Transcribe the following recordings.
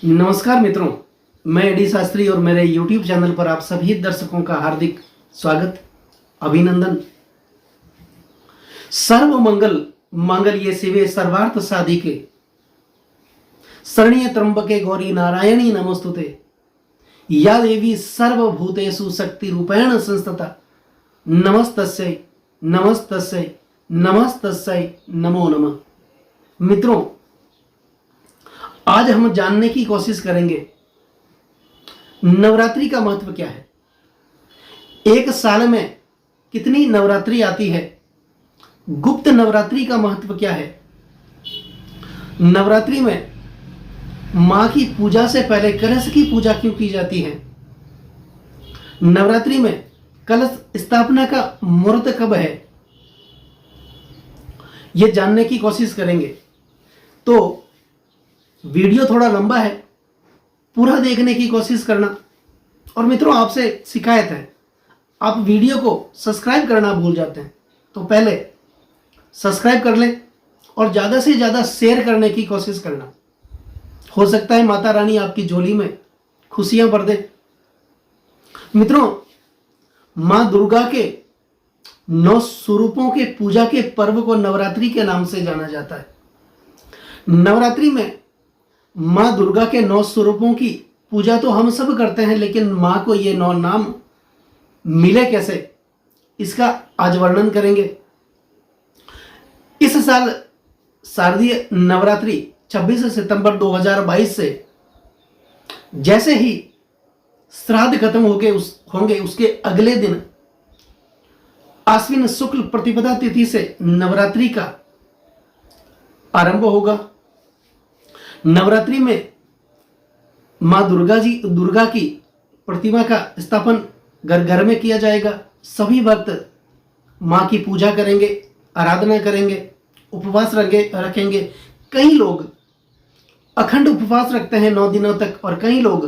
नमस्कार मित्रों, मैं एडी शास्त्री और मेरे YouTube चैनल पर आप सभी दर्शकों का हार्दिक स्वागत, अभिनंदन। सर्व मंगल मांगल्ये शिवे सर्वार्थ साधिके शरण्ये त्र्यंबके गौरी नारायणी नमोस्तुते। या देवी सर्वभूतेषु शक्ति रूपेण संस्थिता नमस्तस्यै नमस्तस्यै नमस्तस्यै नमो नमः। मित्रों, आज हम जानने की कोशिश करेंगे नवरात्रि का महत्व क्या है। एक साल में कितनी नवरात्रि आती है, गुप्त नवरात्रि का महत्व क्या है, नवरात्रि में मां की पूजा से पहले कलश की पूजा क्यों की जाती है, नवरात्रि में कलश स्थापना का मुहूर्त कब है, यह जानने की कोशिश करेंगे। तो वीडियो थोड़ा लंबा है, पूरा देखने की कोशिश करना। और मित्रों, आपसे शिकायत है, आप वीडियो को सब्सक्राइब करना भूल जाते हैं, तो पहले सब्सक्राइब कर लें और ज़्यादा से ज़्यादा शेयर करने की कोशिश करना। हो सकता है माता रानी आपकी झोली में खुशियां भर दे। मित्रों, मां दुर्गा के 9 स्वरूपों के पूजा के पर्व को नवरात्रि के नाम से जाना जाता है। नवरात्रि में मां दुर्गा के 9 स्वरूपों की पूजा तो हम सब करते हैं, लेकिन मां को ये 9 नाम मिले कैसे, इसका आज वर्णन करेंगे। इस साल शारदीय नवरात्रि 26 सितंबर 2022 से जैसे ही श्राद्ध खत्म होंगे उसके अगले दिन आश्विन शुक्ल प्रतिपदा तिथि से नवरात्रि का आरंभ होगा। नवरात्रि में मां दुर्गा की प्रतिमा का स्थापन घर घर में किया जाएगा। सभी भक्त मां की पूजा करेंगे, आराधना करेंगे, उपवास रखेंगे। कई लोग अखंड उपवास रखते हैं 9 दिनों तक, और कई लोग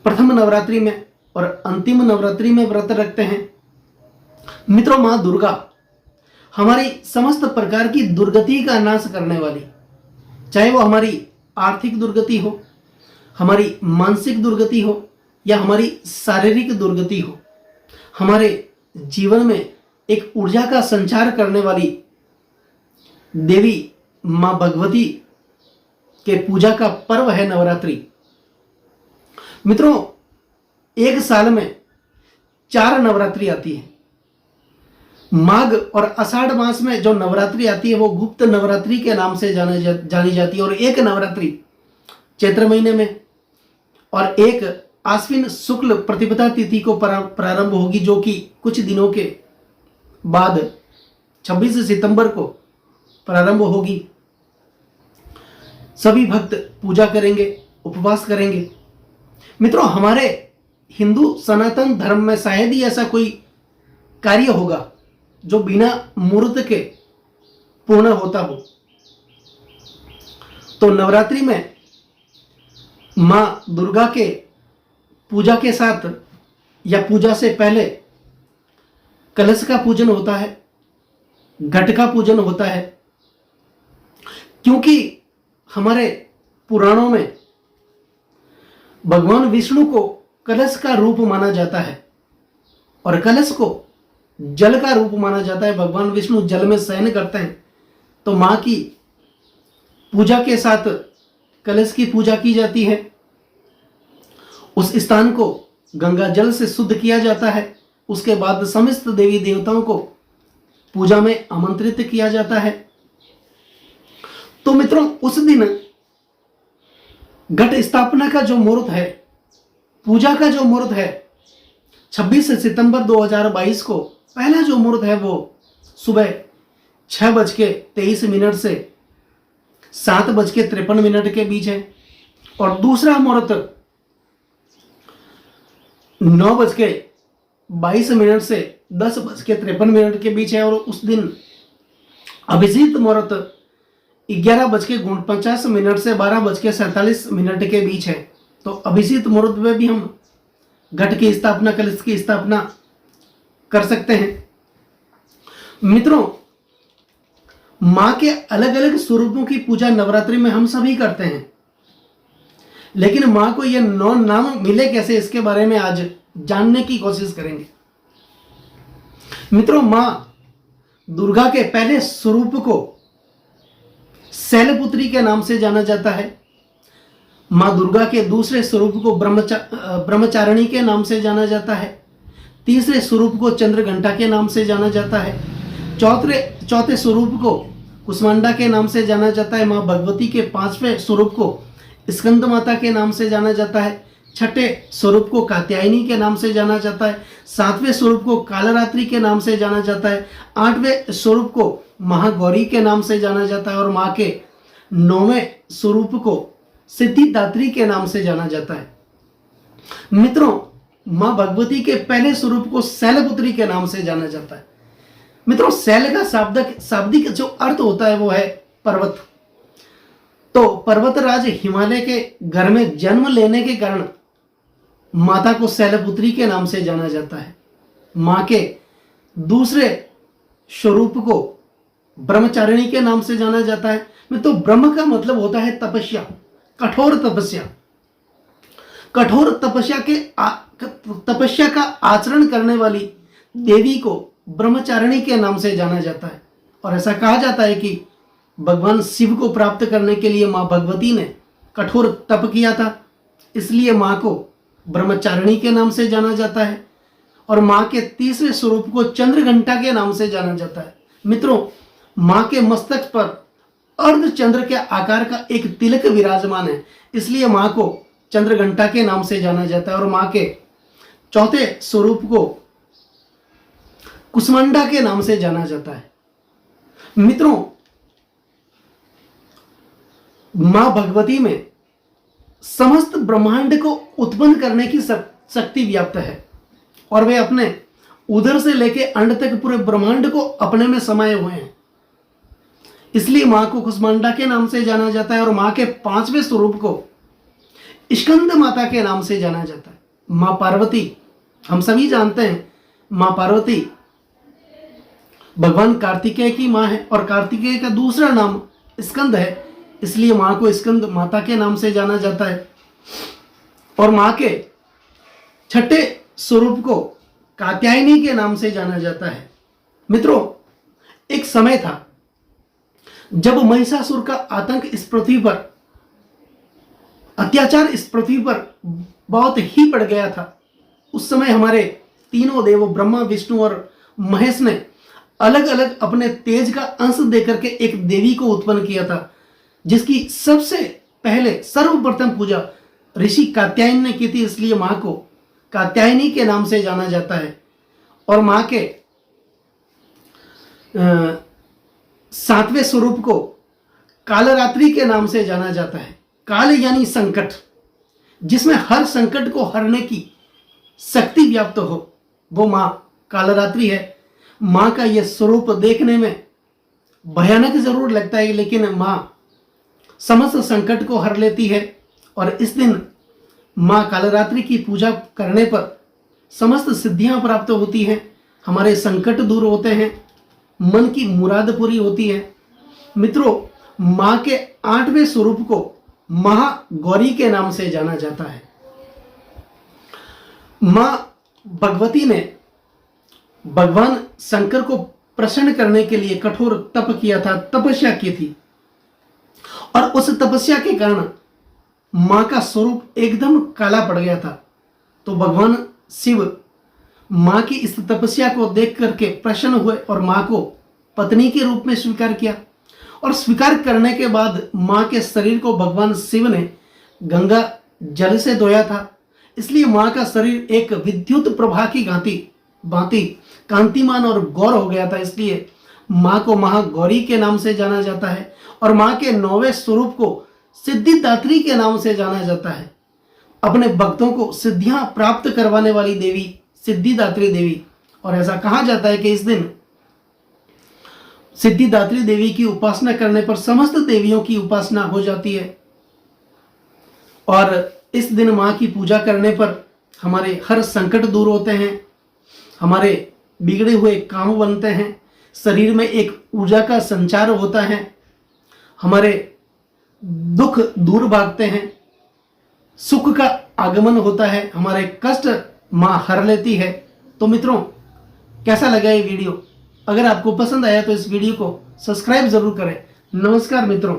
प्रथम नवरात्रि में और अंतिम नवरात्रि में व्रत रखते हैं। मित्रों, मां दुर्गा हमारी समस्त प्रकार की दुर्गति का नाश करने वाली, चाहे वो हमारी आर्थिक दुर्गति हो, हमारी मानसिक दुर्गति हो या हमारी शारीरिक दुर्गति हो, हमारे जीवन में एक ऊर्जा का संचार करने वाली देवी मां भगवती के पूजा का पर्व है नवरात्रि। मित्रों, एक साल में 4 नवरात्रि आती है। माघ और आषाढ़ मास में जो नवरात्रि आती है वो गुप्त नवरात्रि के नाम से जानी जाती है, और एक नवरात्रि चैत्र महीने में और एक आश्विन शुक्ल प्रतिपदा तिथि को प्रारंभ होगी, जो कि कुछ दिनों के बाद 26 सितंबर को प्रारंभ होगी। सभी भक्त पूजा करेंगे, उपवास करेंगे। मित्रों, हमारे हिंदू सनातन धर्म में शायद ही ऐसा कोई कार्य होगा जो बिना मुहूर्त के पूर्ण होता हो। तो नवरात्रि में मां दुर्गा के पूजा के साथ या पूजा से पहले कलश का पूजन होता है, घट का पूजन होता है, क्योंकि हमारे पुराणों में भगवान विष्णु को कलश का रूप माना जाता है और कलश को जल का रूप माना जाता है। भगवान विष्णु जल में शयन करते हैं, तो मां की पूजा के साथ कलश की पूजा की जाती है। उस स्थान को गंगा जल से शुद्ध किया जाता है। उसके बाद समस्त देवी देवताओं को पूजा में आमंत्रित किया जाता है। तो मित्रों, उस दिन घट स्थापना का जो मुहूर्त है, पूजा का जो मुहूर्त है, 26 सितंबर 2022 को पहला जो मुहूर्त है वो सुबह 6:23 से 7:53 के बीच है, और दूसरा मुहूर्त 9:22 से 10:53 के बीच है, और उस दिन अभिजीत मुहूर्त 11:49 से 12:47 के बीच है। तो अभिजीत मुहूर्त में भी हम घट की स्थापना, कलश की स्थापना कर सकते हैं। मित्रों, मां के अलग अलग स्वरूपों की पूजा नवरात्रि में हम सभी करते हैं। लेकिन मां को ये 9 नाम मिले कैसे, इसके बारे में आज जानने की कोशिश करेंगे। मित्रों, मां दुर्गा के पहले स्वरूप को शैलपुत्री के नाम से जाना जाता है। मां दुर्गा के दूसरे स्वरूप को ब्रह्मचारिणी के नाम से जाना जाता है। तीसरे स्वरूप को चंद्रघंटा के नाम से जाना जाता है। चौथे स्वरूप को कुष्मांडा के नाम से जाना जाता है। मां भगवती के 5वें स्वरूप को स्कंद माता के नाम से जाना जाता है। छठे स्वरूप को कात्यायनी के नाम से जाना जाता है। 7वें स्वरूप को कालरात्रि के नाम से जाना जाता है। 8वें स्वरूप को महागौरी के नाम से जाना जाता है और मां के 9वें स्वरूप को सिद्धिदात्री के नाम से जाना जाता है। मित्रों, मां भगवती के पहले स्वरूप को शैलपुत्री के नाम से जाना जाता है। मित्रों, शैल का शाब्दिक जो अर्थ होता है वो है पर्वत। तो पर्वतराज हिमालय के घर में जन्म लेने के कारण माता को शैलपुत्री के नाम से जाना जाता है। मां के दूसरे स्वरूप को ब्रह्मचारिणी के नाम से जाना जाता है। तो ब्रह्म का मतलब होता है तपस्या, कठोर तपस्या। कठोर तपस्या का आचरण करने वाली देवी को ब्रह्मचारिणी के नाम से जाना जाता है। और ऐसा कहा जाता है कि भगवान शिव को प्राप्त करने के लिए मां भगवती ने कठोर तप किया था, इसलिए मां को ब्रह्मचारिणी के नाम से जाना जाता है। और मां के तीसरे स्वरूप को चंद्रघंटा के नाम से जाना जाता है। मित्रों, मां के मस्तक पर अर्धचंद्र के आकार का एक तिलक विराजमान है, इसलिए मां को चंद्रघंटा के नाम से जाना जाता है। और मां के चौथे स्वरूप को कुष्मांडा के नाम से जाना जाता है। मित्रों, मां भगवती में समस्त ब्रह्मांड को उत्पन्न करने की शक्ति व्याप्त है और वे अपने उदर से लेके अंड तक पूरे ब्रह्मांड को अपने में समाये हुए हैं, इसलिए मां को कुष्मांडा के नाम से जाना जाता है। और मां के 5वें स्वरूप को स्कंद माता के नाम से जाना जाता है। मां पार्वती, हम सभी जानते हैं, मां पार्वती भगवान कार्तिकेय की मां है और कार्तिकेय का दूसरा नाम स्कंद है, इसलिए मां को स्कंद माता के नाम से जाना जाता है। और मां के छठे स्वरूप को कात्यायनी के नाम से जाना जाता है। मित्रों, एक समय था जब महिषासुर का आतंक इस पृथ्वी पर, अत्याचार इस पृथ्वी पर बहुत ही बढ़ गया था। उस समय हमारे तीनों देव ब्रह्मा, विष्णु और महेश ने अलग अलग अपने तेज का अंश देकर के एक देवी को उत्पन्न किया था, जिसकी सबसे पहले सर्वप्रथम पूजा ऋषि कात्यायन ने की थी, इसलिए मां को कात्यायनी के नाम से जाना जाता है। और मां के 7वें स्वरूप को कालरात्रि के नाम से जाना जाता है। काल यानी संकट, जिसमें हर संकट को हरने की शक्ति व्याप्त हो, वो मां कालरात्रि है। मां का यह स्वरूप देखने में भयानक जरूर लगता है, लेकिन मां समस्त संकट को हर लेती है। और इस दिन मां कालरात्रि की पूजा करने पर समस्त सिद्धियां प्राप्त होती हैं, हमारे संकट दूर होते हैं, मन की मुराद पूरी होती है। मित्रों, मां के 8वें स्वरूप को महागौरी के नाम से जाना जाता है। मां भगवती ने भगवान शंकर को प्रसन्न करने के लिए कठोर तप किया था, तपस्या की थी, और उस तपस्या के कारण मां का स्वरूप एकदम काला पड़ गया था। तो भगवान शिव मां की इस तपस्या को देख करके प्रसन्न हुए और मां को पत्नी के रूप में स्वीकार किया। और स्वीकार करने के बाद मां के शरीर को भगवान शिव ने गंगा जल से धोया था, इसलिए मां का शरीर एक विद्युत प्रभा की भांति कांतिमान और गौर हो गया था, इसलिए मां को महागौरी के नाम से जाना जाता है। और मां के 9वें स्वरूप को सिद्धिदात्री के नाम से जाना जाता है। अपने भक्तों को सिद्धियां प्राप्त करवाने वाली देवी सिद्धिदात्री देवी। और ऐसा कहा जाता है कि इस दिन सिद्धिदात्री देवी की उपासना करने पर समस्त देवियों की उपासना हो जाती है। और इस दिन मां की पूजा करने पर हमारे हर संकट दूर होते हैं, हमारे बिगड़े हुए काम बनते हैं, शरीर में एक ऊर्जा का संचार होता है, हमारे दुख दूर भागते हैं। सुख का आगमन होता है, हमारे कष्ट मां हर लेती है। तो मित्रों, कैसा लगा ये वीडियो? अगर आपको पसंद आया तो इस वीडियो को सब्सक्राइब जरूर करें। नमस्कार मित्रों।